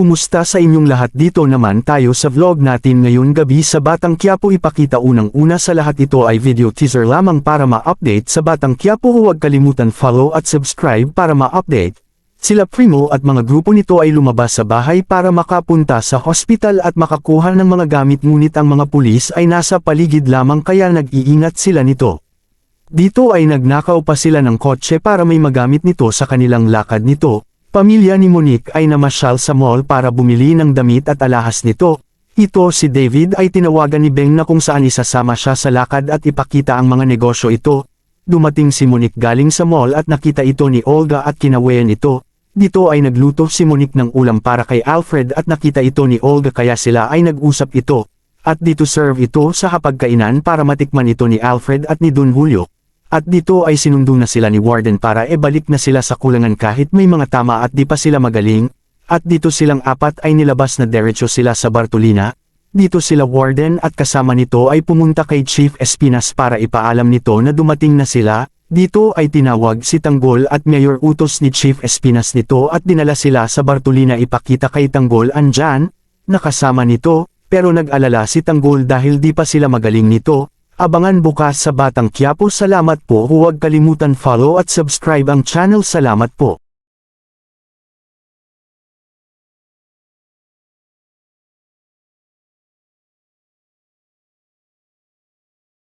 Kumusta sa inyong lahat? Dito naman tayo sa vlog natin ngayon gabi sa Batang Quiapo. Ipakita unang-una sa lahat, ito ay video teaser lamang para ma-update sa Batang Quiapo. Huwag kalimutan follow at subscribe para ma-update. Sila Primo at mga grupo nito ay lumabas sa bahay para makapunta sa hospital at makakuha ng mga gamit, ngunit ang mga pulis ay nasa paligid lamang kaya nag-iingat sila nito. Dito ay nagnakaw pa sila ng kotse para may magamit nito sa kanilang lakad nito. Pamilya ni Monique ay namasyal sa mall para bumili ng damit at alahas nito. Ito si David ay tinawagan ni Beng na kung saan isasama siya sa lakad at ipakita ang mga negosyo ito. Dumating si Monique galing sa mall at nakita ito ni Olga at kinawayan ito. Dito ay nagluto si Monique ng ulam para kay Alfred at nakita ito ni Olga kaya sila ay nag-usap ito. At dito serve ito sa hapagkainan para matikman ito ni Alfred at ni Don Julio. At dito ay sinundo na sila ni Warden para balik na sila sa kulangan kahit may mga tama at di pa sila magaling. At dito silang apat ay nilabas na diretso sila sa Bartolina. Dito sila Warden at kasama nito ay pumunta kay Chief Espinas para ipaalam nito na dumating na sila. Dito ay tinawag si Tanggol at Mayor utos ni Chief Espinas nito at dinala sila sa Bartolina. Ipakita kay Tanggol andyan, nakasama nito, pero nag-alala si Tanggol dahil di pa sila magaling nito. Abangan bukas sa Batang Quiapo. Salamat po. Huwag kalimutan follow at subscribe ang channel. Salamat po.